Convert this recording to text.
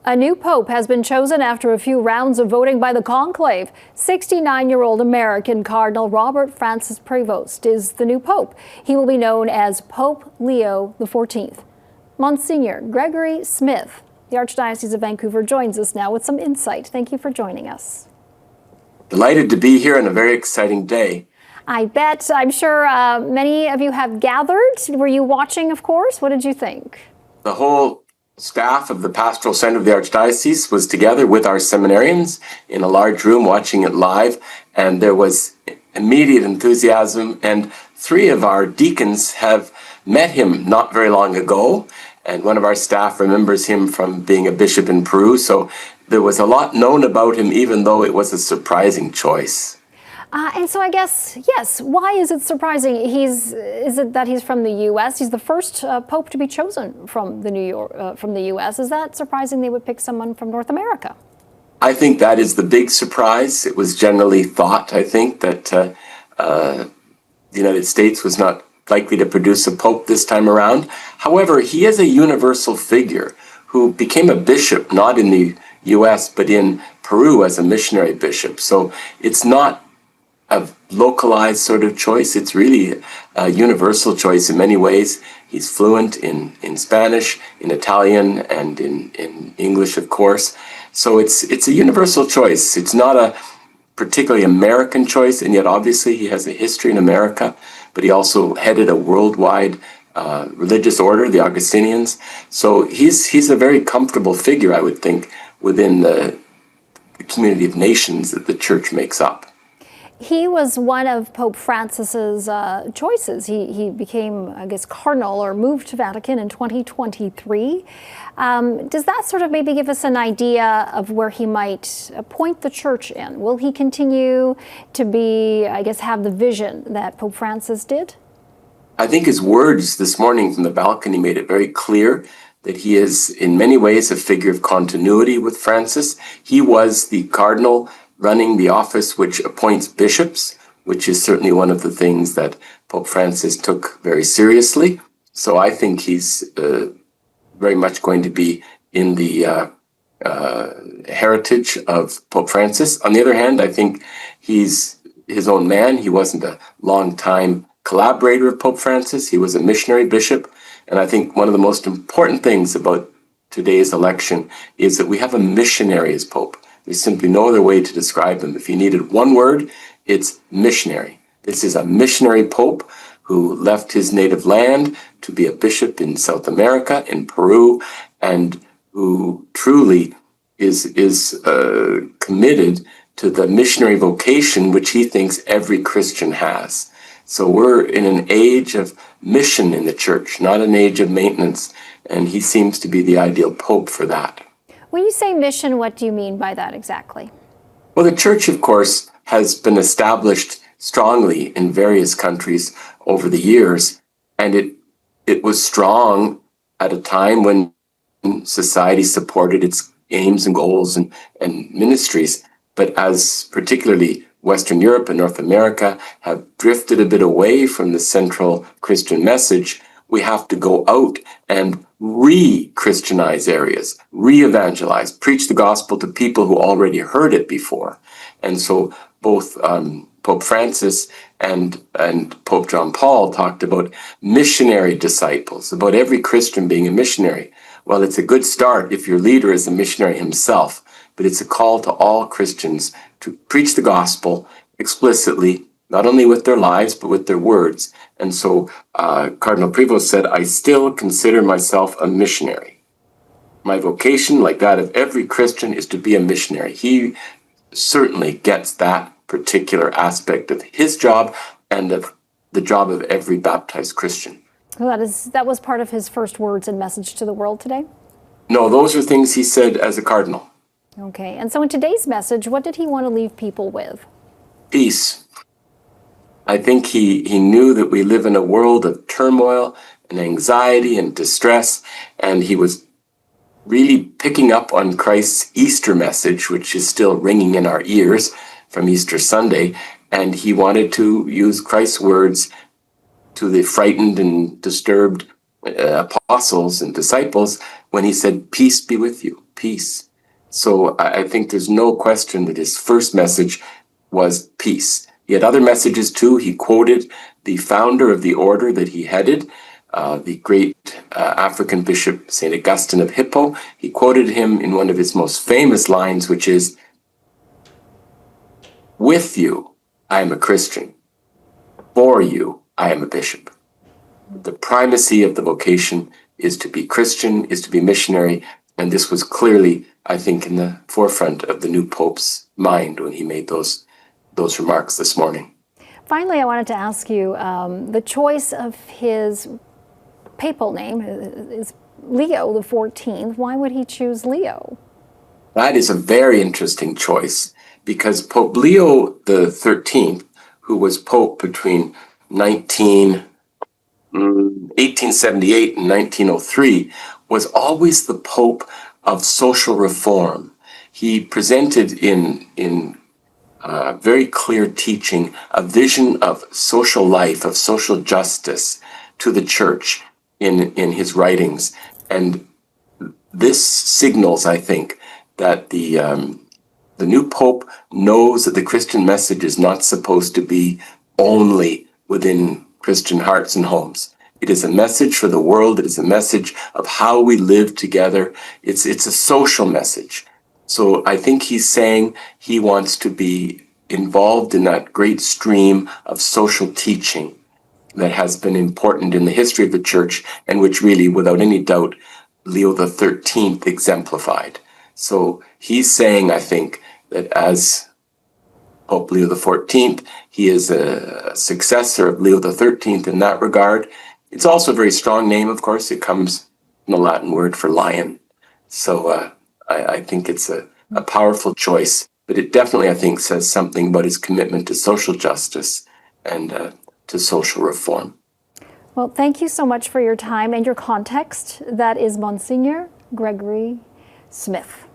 A new pope has been chosen after a few rounds of voting by the conclave. 69-year-old American Cardinal Robert Prevost is the new pope. He will be known as Pope Leo XIV. Monseigneur Gregory Smith, the Archdiocese of Vancouver, joins us now with some insight. Thank you for joining us. Delighted to be here on a very exciting day. I bet. I'm sure many of you have gathered. Were you watching, of course? What did you think? The whole staff of the Pastoral Center of the Archdiocese was together with our seminarians in a large room watching it live, and there was immediate enthusiasm, and 3 of our deacons have met him not very long ago, and one of our staff remembers him from being a bishop in Peru, so there was a lot known about him, even though it was a surprising choice. And so I guess, yes, why is it surprising? Is it that he's from the U.S.? He's the first pope to be chosen from the U.S. Is that surprising they would pick someone from North America? I think that is the big surprise. It was generally thought, I think, that the United States was not likely to produce a pope this time around. However, he is a universal figure who became a bishop, not in the U.S., but in Peru as a missionary bishop. So it's not a localized sort of choice. It's really a universal choice in many ways. He's fluent in Spanish, in Italian, and in English, of course. So it's a universal choice. It's not a particularly American choice, and yet obviously he has a history in America, but he also headed a worldwide religious order, the Augustinians. So he's a very comfortable figure, I would think, within the community of nations that the Church makes up. He was one of Pope Francis's choices. He became, I guess, cardinal or moved to Vatican in 2023. Does that sort of maybe give us an idea of where he might appoint the Church in? Will he continue to be, I guess, have the vision that Pope Francis did? I think his words this morning from the balcony made it very clear that he is in many ways a figure of continuity with Francis. He was the cardinal running the office which appoints bishops, which is certainly one of the things that Pope Francis took very seriously. So I think he's very much going to be in the heritage of Pope Francis. On the other hand, I think he's his own man. He wasn't a long-time collaborator of Pope Francis. He was a missionary bishop. And I think one of the most important things about today's election is that we have a missionary as Pope. There's simply no other way to describe him. If you needed one word, it's missionary. This is a missionary pope who left his native land to be a bishop in South America, in Peru, and who truly is committed to the missionary vocation which he thinks every Christian has. So we're in an age of mission in the Church, not an age of maintenance, and he seems to be the ideal pope for that. When you say mission, what do you mean by that exactly? Well, the Church, of course, has been established strongly in various countries over the years, and it was strong at a time when society supported its aims and goals and ministries. But as particularly Western Europe and North America have drifted a bit away from the central Christian message, we have to go out and re-Christianize areas, re-evangelize, preach the gospel to people who already heard it before. And so both Pope Francis and Pope John Paul talked about missionary disciples, about every Christian being a missionary. Well, it's a good start if your leader is a missionary himself, but it's a call to all Christians to preach the gospel explicitly, not only with their lives, but with their words. And so Cardinal Prevost said, I still consider myself a missionary. My vocation, like that of every Christian, is to be a missionary. He certainly gets that particular aspect of his job and of the job of every baptized Christian. Well, that was part of his first words and message to the world today? No, those are things he said as a cardinal. Okay, and so in today's message, what did he want to leave people with? Peace. I think he knew that we live in a world of turmoil and anxiety and distress, and he was really picking up on Christ's Easter message, which is still ringing in our ears from Easter Sunday, and he wanted to use Christ's words to the frightened and disturbed apostles and disciples when he said, peace be with you, peace. So I think there's no question that his first message was peace. He had other messages too. He quoted the founder of the order that he headed, the great African bishop, St. Augustine of Hippo. He quoted him in one of his most famous lines, which is, "With you, I am a Christian. For you, I am a bishop." The primacy of the vocation is to be Christian, is to be missionary, and this was clearly, I think, in the forefront of the new Pope's mind when he made those remarks this morning. Finally, I wanted to ask you, the choice of his papal name is Leo XIV. Why would he choose Leo? That is a very interesting choice, because Pope Leo XIII, who was Pope between 1878 and 1903, was always the Pope of social reform. He presented in very clear teaching a vision of social life, of social justice to the Church in his writings. And this signals, I think, that the new Pope knows that the Christian message is not supposed to be only within Christian hearts and homes. It is a message for the world. It is a message of how we live together. It's a social message. So I think he's saying he wants to be involved in that great stream of social teaching that has been important in the history of the Church, and which really, without any doubt, Leo XIII exemplified. So he's saying, I think, that as Pope Leo XIV, he is a successor of Leo XIII in that regard. It's also a very strong name, of course. It comes from the Latin word for lion. So I think it's a powerful choice, but it definitely, I think, says something about his commitment to social justice and to social reform. Well, thank you so much for your time and your context. That is Monseigneur Gregory Smith.